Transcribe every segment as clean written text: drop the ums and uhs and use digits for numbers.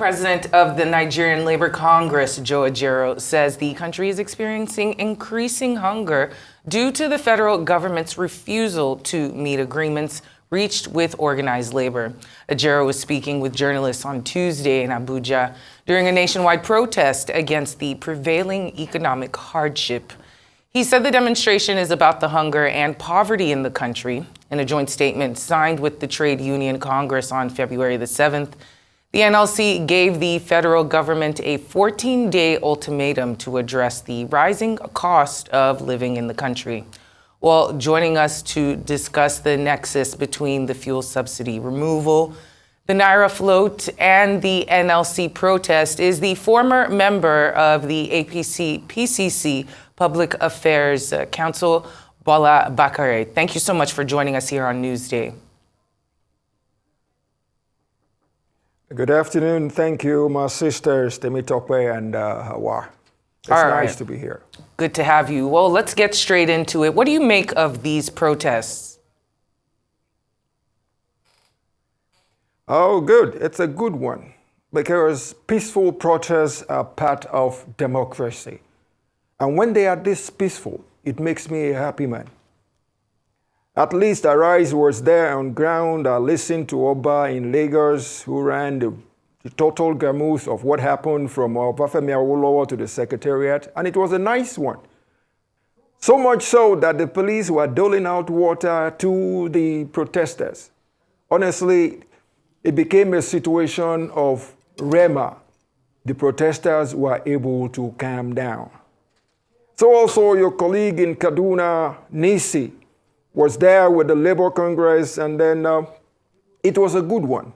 president of the Nigerian Labour Congress, Joe Ajero, says the country is experiencing increasing hunger due to the federal government's refusal to meet agreements reached with organized labor. Ajero was speaking with journalists on Tuesday in Abuja during a nationwide protest against the prevailing economic hardship. He said the demonstration is about the hunger and poverty in the country. In a joint statement signed with the Trade Union Congress on February the 7th, the NLC gave the federal government a 14-day ultimatum to address the rising cost of living in the country. Well, joining us to discuss the nexus between the fuel subsidy removal, the Naira float, and the NLC protest is the former member of the APC-PCC Public Affairs Council, Bola Bakare. Thank you so much for joining us here on Newsday. Good afternoon. Thank you, my sisters, Temitope and Hawa. It's nice to be here. Good to have you. Well, let's get straight into it. What do you make of these protests? Oh, good. It's a good one because peaceful protests are part of democracy. And when they are this peaceful, it makes me a happy man. At least Arise was there on ground. I listened to Oba in Lagos, who ran the total gamut of what happened from Obafemi Awolowo to the Secretariat, and it was a nice one. So much so that the police were doling out water to the protesters. Honestly, it became a situation of Rema. The protesters were able to calm down. So also your colleague in Kaduna, Nisi, was there with the Labour Congress, and then it was a good one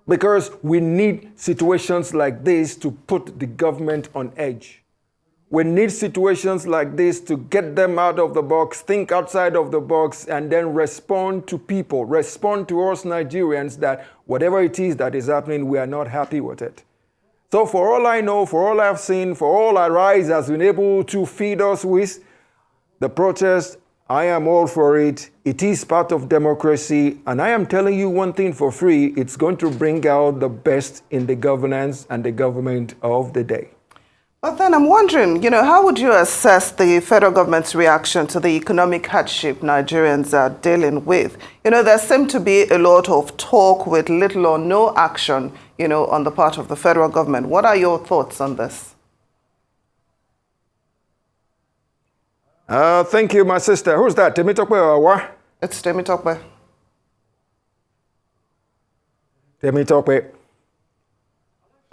because we need situations like this to put the government on edge. We need situations like this to get them out of the box, think outside of the box, and then respond to people, respond to us Nigerians that whatever it is that is happening, we are not happy with it. So for all I know, for all I've seen, for all Arise has been able to feed us with, the protest, I am all for it. It is part of democracy. And I am telling you one thing for free. It's going to bring out the best in the governance and the government of the day. But then I'm wondering, how would you assess the federal government's reaction to the economic hardship Nigerians are dealing with? There seemed to be a lot of talk with little or no action, on the part of the federal government. What are your thoughts on this? Thank you, my sister. Who's that? Temitope or what? It's Temitope. Temitope.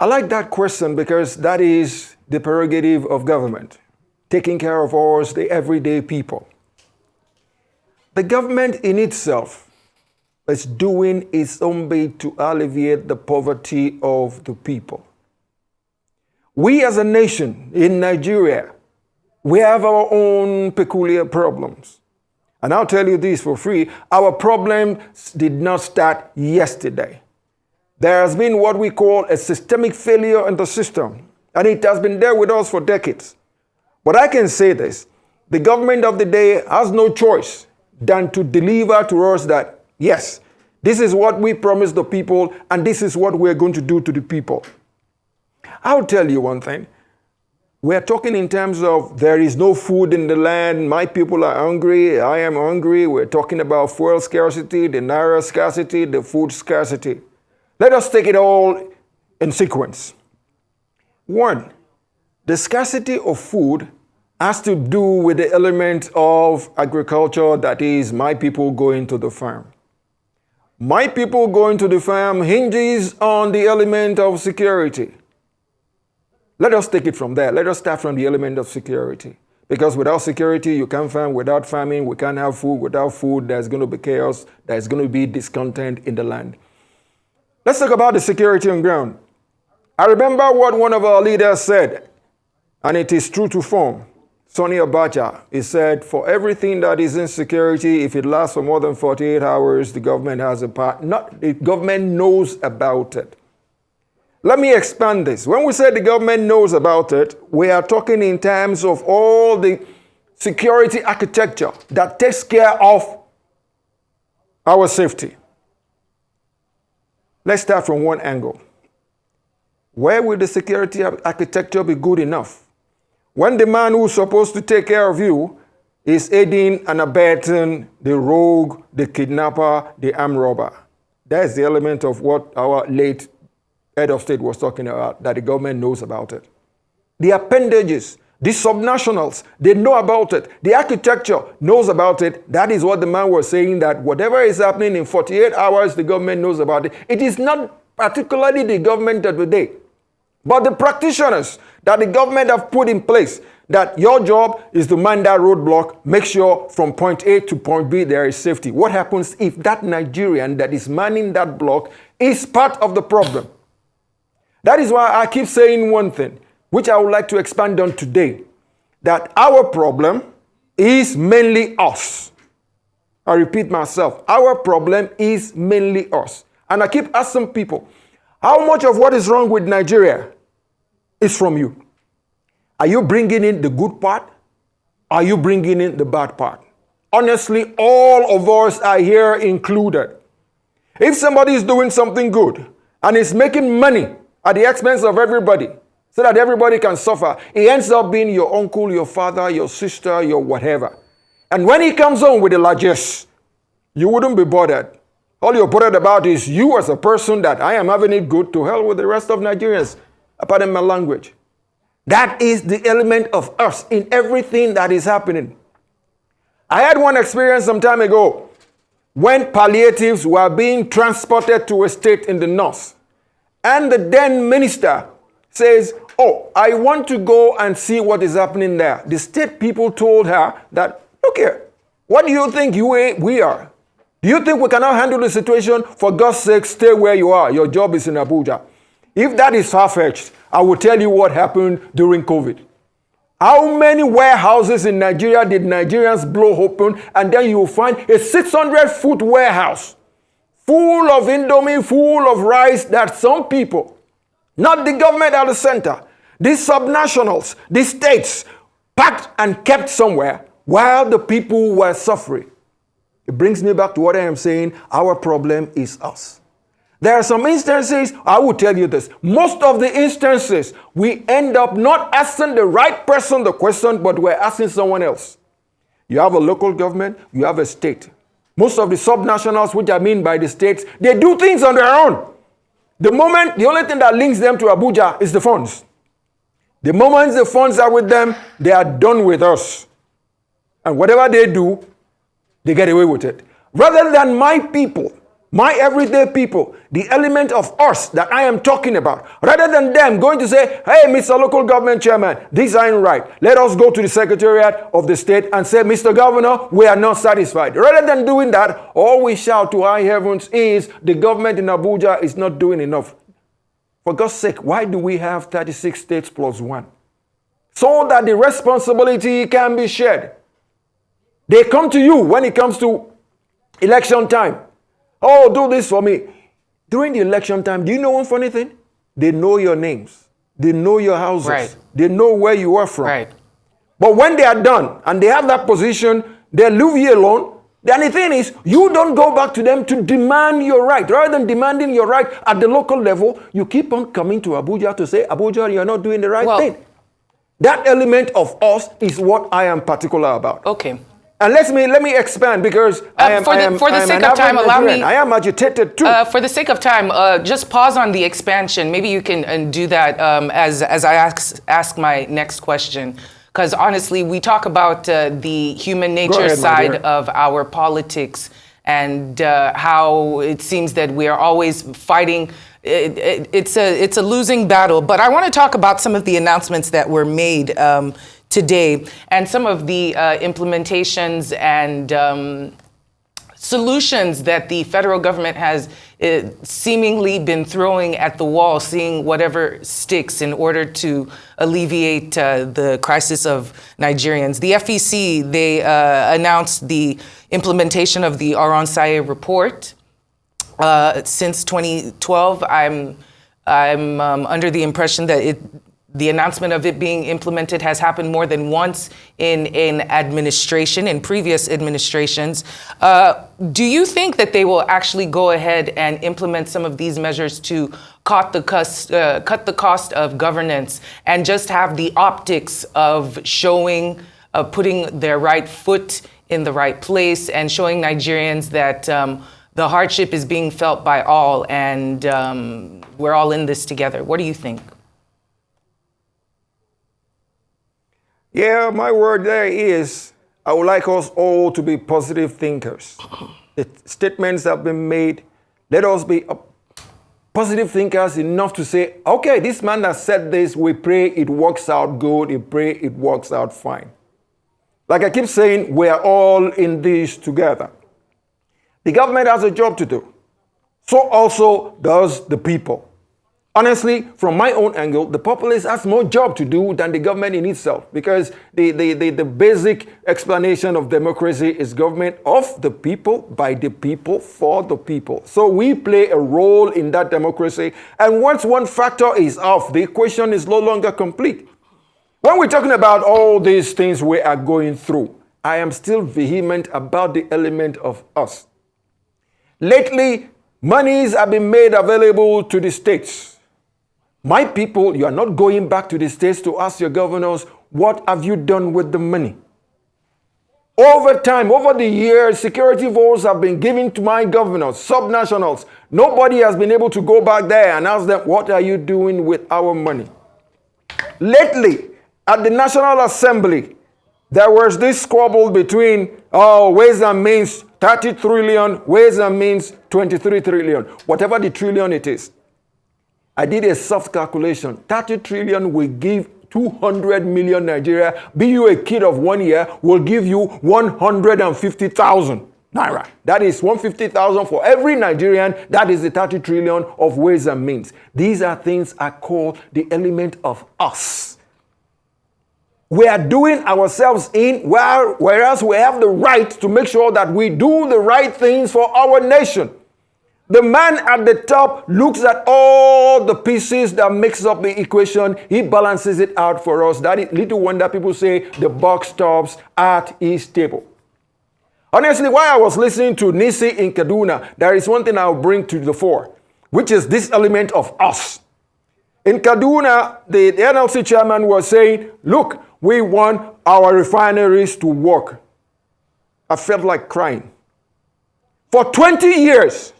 I like that question because that is the prerogative of government, taking care of us, the everyday people. The government in itself is doing its own bit to alleviate the poverty of the people. We as a nation in Nigeria, we have our own peculiar problems. And I'll tell you this for free, our problems did not start yesterday. There has been what we call a systemic failure in the system, and it has been there with us for decades. But I can say this, the government of the day has no choice than to deliver to us that, yes, this is what we promised the people, and this is what we're going to do to the people. I'll tell you one thing. We're talking in terms of there is no food in the land, my people are hungry, I am hungry. We're talking about fuel scarcity, the Naira scarcity, the food scarcity. Let us take it all in sequence. One, the scarcity of food has to do with the element of agriculture, that is, my people going to the farm. My people going to the farm hinges on the element of security. Let us take it from there. Let us start from the element of security. Because without security, you can't farm. Without farming, we can't have food. Without food, there's going to be chaos. There's going to be discontent in the land. Let's talk about the security on ground. I remember what one of our leaders said, and it is true to form. Sonny Abacha, he said, for everything that is insecurity, if it lasts for more than 48 hours, the government has a part. The government knows about it. Let me expand this. When we say the government knows about it, we are talking in terms of all the security architecture that takes care of our safety. Let's start from one angle. where will the security architecture be good enough? When the man who's supposed to take care of you is aiding and abetting the rogue, the kidnapper, the armed robber. That's the element of what our late head of state was talking about, that the government knows about it. The appendages, the subnationals, they know about it. The architecture knows about it. That is what the man was saying, that whatever is happening in 48 hours, the government knows about it. It is not particularly the government of the day, but the practitioners that the government have put in place, that your job is to man that roadblock, make sure from point A to point B there is safety. What happens if that Nigerian that is manning that block is part of the problem? That is why I keep saying one thing, which I would like to expand on today, that our problem is mainly us. I repeat myself, our problem is mainly us. And I keep asking people, how much of what is wrong with Nigeria is from you? Are you bringing in the good part? Are you bringing in the bad part? Honestly, all of us are here included. If somebody is doing something good and is making money at the expense of everybody so that everybody can suffer, it ends up being your uncle, your father, your sister, your whatever. And when he comes home with the largesse, you wouldn't be bothered. All you're bothered about is you as a person, that I am having it good, to hell with the rest of Nigerians, pardon my language. That is the element of us in everything that is happening. I had one experience some time ago when palliatives were being transported to a state in the north. And the then minister says, oh, I want to go and see what is happening there. The state people told her that, look here, what do you think we are? Do you think we cannot handle the situation? For God's sake, stay where you are. Your job is in Abuja. If that is far-fetched, I will tell you what happened during COVID. How many warehouses in Nigeria did Nigerians blow open, and then you will find a 600-foot warehouse full of Indomie, full of rice, that some people, not the government at the center, these subnationals, these states, packed and kept somewhere while the people were suffering. It brings me back to what I am saying. Our problem is us. There are some instances, I will tell you this, most of the instances, we end up not asking the right person the question, but we're asking someone else. You have a local government, you have a state. Most of the subnationals, which I mean by the states, they do things on their own. The only thing that links them to Abuja is the funds. The moment the funds are with them, they are done with us. And whatever they do, they get away with it. Rather than my people, my everyday people, the element of us that I am talking about, rather than them going to say, hey, Mr. Local Government Chairman, these aren't right. Let us go to the Secretariat of the state and say, Mr. Governor, we are not satisfied. Rather than doing that, all we shout to high heavens is the government in Abuja is not doing enough. For God's sake, why do we have 36 states plus one? So that the responsibility can be shared. They come to you when it comes to election time. Oh, do this for me. During the election time, do you know one funny thing? They know your names. They know your houses. Right. They know where you are from. Right. But when they are done and they have that position, they leave you alone. Then the thing is, you don't go back to them to demand your right. Rather than demanding your right at the local level, you keep on coming to Abuja to say, Abuja, you're not doing the right thing. That element of us is what I am particular about. Okay. And let me expand, because for the sake of time, allow me. I am agitated too. For the sake of time, just pause on the expansion. Maybe you can do that as I ask my next question. Because honestly, we talk about the human nature side of our politics and how it seems that we are always fighting. It's a losing battle. But I want to talk about some of the announcements that were made today, and some of the implementations and solutions that the federal government has seemingly been throwing at the wall, seeing whatever sticks in order to alleviate the crisis of Nigerians. The FEC, they announced the implementation of the Aronsaye report. Since 2012, I'm under the impression that the announcement of it being implemented has happened more than once in administration, in previous administrations. Do you think that they will actually go ahead and implement some of these measures to cut the cost of governance, and just have the optics of showing, putting their right foot in the right place and showing Nigerians that the hardship is being felt by all, and we're all in this together. What do you think? Yeah, my word there is, I would like us all to be positive thinkers. The statements have been made. Let us be positive thinkers enough to say, okay, this man has said this, we pray it works out good, we pray it works out fine. Like I keep saying, we are all in this together. The government has a job to do. So also does the people. Honestly, from my own angle, the populace has more job to do than the government in itself, because the basic explanation of democracy is government of the people, by the people, for the people. So we play a role in that democracy, and once one factor is off, the equation is no longer complete. When we're talking about all these things we are going through, I am still vehement about the element of us. Lately, monies have been made available to the states. My people, you are not going back to the states to ask your governors, what have you done with the money? Over time, over the years, security votes have been given to my governors, subnationals. Nobody has been able to go back there and ask them, what are you doing with our money? Lately, at the National Assembly, there was this squabble between Ways and Means 30 trillion, Ways and Means 23 trillion, whatever the trillion it is. I did a soft calculation. 30 trillion will give 200 million Nigeria. Be you a kid of 1 year, will give you 150,000 naira. That is 150,000 for every Nigerian. That is the 30 trillion of Ways and Means. These are things I call the element of us. We are doing ourselves in, whereas we have the right to make sure that we do the right things for our nation. The man at the top looks at all the pieces that makes up the equation. He balances it out for us. That is little wonder people say the buck stops at his table. Honestly, while I was listening to Nisi in Kaduna, there is one thing I'll bring to the fore, which is this element of us. In Kaduna, the NLC chairman was saying, look, we want our refineries to work. I felt like crying. For 20 years,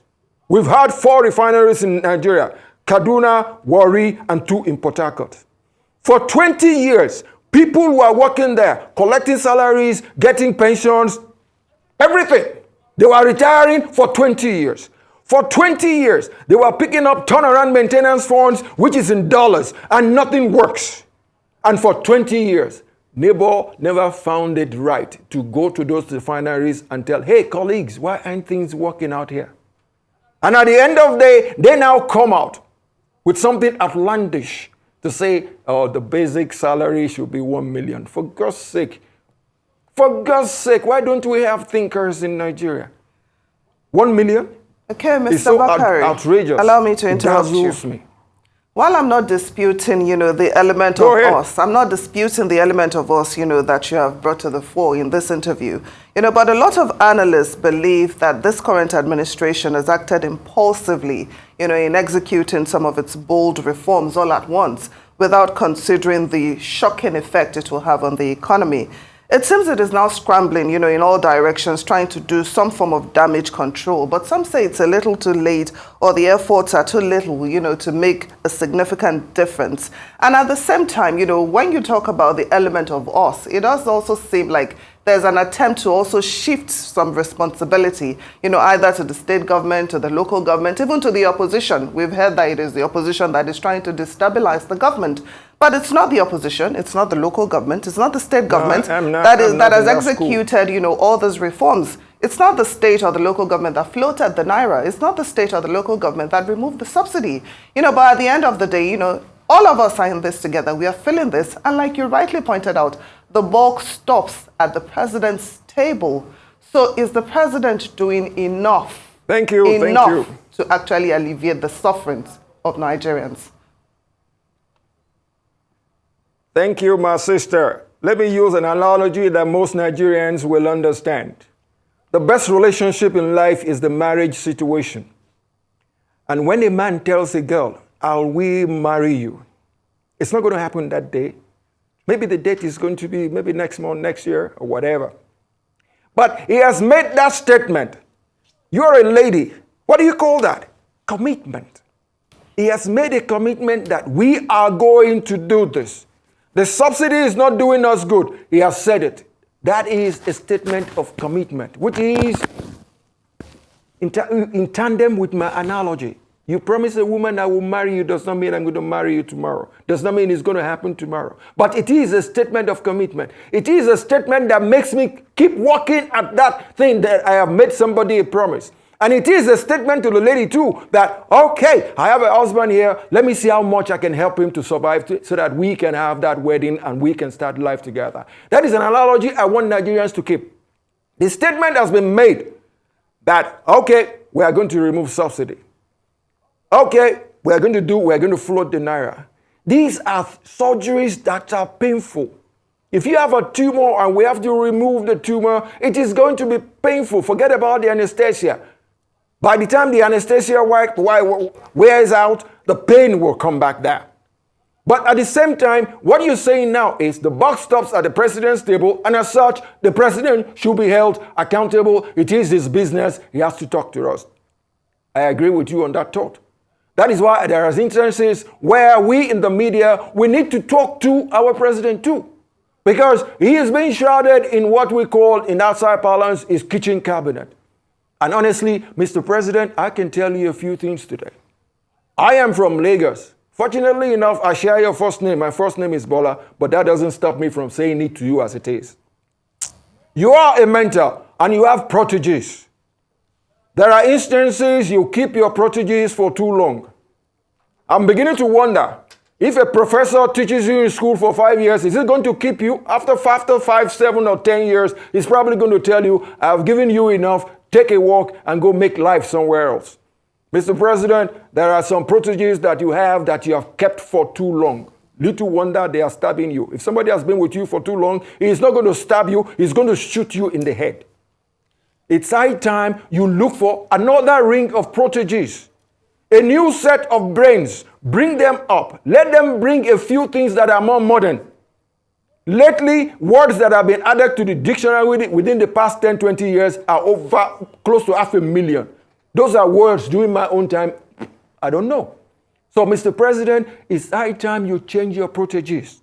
we've had 4 refineries in Nigeria, Kaduna, Warri, and 2 in Port Harcourt. For 20 years, people who are working there, collecting salaries, getting pensions, everything. They were retiring for 20 years. For 20 years, they were picking up turnaround maintenance funds, which is in dollars, and nothing works. And for 20 years, neighbor never found it right to go to those refineries and tell, hey, colleagues, why aren't things working out here? And at the end of the day, they now come out with something outlandish to say, oh, the basic salary should be 1 million. For God's sake, why don't we have thinkers in Nigeria? 1 million? Okay, Mr. It's so Bakare, outrageous. allow me to interrupt you. Me. While I'm not disputing, the element of us, I'm not disputing the element of us, that you have brought to the fore in this interview, but a lot of analysts believe that this current administration has acted impulsively, in executing some of its bold reforms all at once without considering the shocking effect it will have on the economy. It seems it is now scrambling, in all directions, trying to do some form of damage control. But some say it's a little too late, or the efforts are too little, to make a significant difference. And at the same time, when you talk about the element of us, it does also seem like there's an attempt to also shift some responsibility, either to the state government, to the local government, even to the opposition. We've heard that it is the opposition that is trying to destabilize the government. But it's not the opposition, it's not the local government, it's not the state government that has executed, all those reforms. It's not the state or the local government that floated the naira. It's not the state or the local government that removed the subsidy. But at the end of the day, all of us are in this together. We are feeling this. And like you rightly pointed out, the bulk stops at the president's table. So is the president doing enough? Thank you. To actually alleviate the sufferings of Nigerians? Thank you, my sister. Let me use an analogy that most Nigerians will understand. The best relationship in life is the marriage situation. And when a man tells a girl, I will marry you. It's not going to happen that day. Maybe the date is going to be maybe next month, next year, or whatever. But he has made that statement. You're a lady. What do you call that? Commitment. He has made a commitment that we are going to do this. The subsidy is not doing us good. He has said it. That is a statement of commitment, which is in tandem with my analogy. You promise a woman I will marry you does not mean I'm going to marry you tomorrow. Does not mean it's going to happen tomorrow. But it is a statement of commitment. It is a statement that makes me keep working at that thing that I have made somebody a promise. And it is a statement to the lady too that, okay, I have a husband here. Let me see how much I can help him to survive so that we can have that wedding and we can start life together. That is an analogy I want Nigerians to keep. The statement has been made that, okay, we are going to remove subsidy. Okay, we're going to float the naira. These are surgeries that are painful. If you have a tumor and we have to remove the tumor, it is going to be painful. Forget about the anesthesia. By the time the anesthesia wears out, the pain will come back there. But at the same time, what you're saying now is the buck stops at the president's table, and as such, the president should be held accountable. It is his business. He has to talk to us. I agree with you on that thought. That is why there are instances where we in the media, we need to talk to our president too. Because he is being shrouded in what we call in outside parlance his kitchen cabinet. And honestly, Mr. President, I can tell you a few things today. I am from Lagos. Fortunately enough, I share your first name. My first name is Bola, but that doesn't stop me from saying it to you as it is. You are a mentor and you have proteges. There are instances you keep your proteges for too long. I'm beginning to wonder, if a professor teaches you in school for 5 years, is it going to keep you? After 5, 7, or 10 years, he's probably going to tell you, I've given you enough, take a walk and go make life somewhere else. Mr. President, there are some proteges that you have kept for too long. Little wonder they are stabbing you. If somebody has been with you for too long, he is not going to stab you, he's going to shoot you in the head. It's high time you look for another ring of proteges. A new set of brains. Bring them up. Let them bring a few things that are more modern. Lately, words that have been added to the dictionary within the past 10, 20 years are over close to 500,000. Those are words during my own time. I don't know. So, Mr. President, it's high time you change your proteges.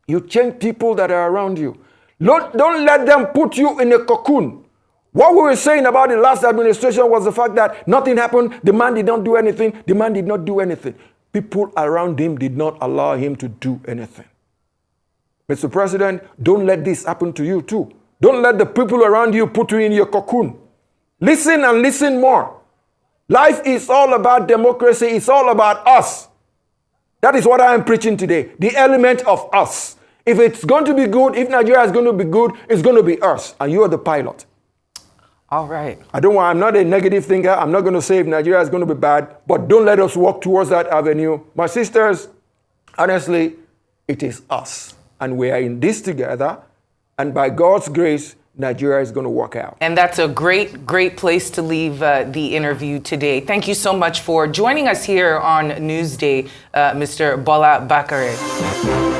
You change people that are around you. Don't let them put you in a cocoon. What we were saying about the last administration was the fact that nothing happened, the man did not do anything, the man did not do anything. People around him did not allow him to do anything. Mr. President, don't let this happen to you too. Don't let the people around you put you in your cocoon. Listen and listen more. Life is all about democracy. It's all about us. That is what I am preaching today. The element of us. If it's going to be good, if Nigeria is going to be good, it's going to be us. And you are the pilot. All right. I'm not a negative thinker. I'm not going to say if Nigeria is going to be bad, but don't let us walk towards that avenue. My sisters, honestly, it is us. And we are in this together. And by God's grace, Nigeria is going to work out. And that's a great place to leave the interview today. Thank you so much for joining us here on Newsday, Mr. Bola Bakare.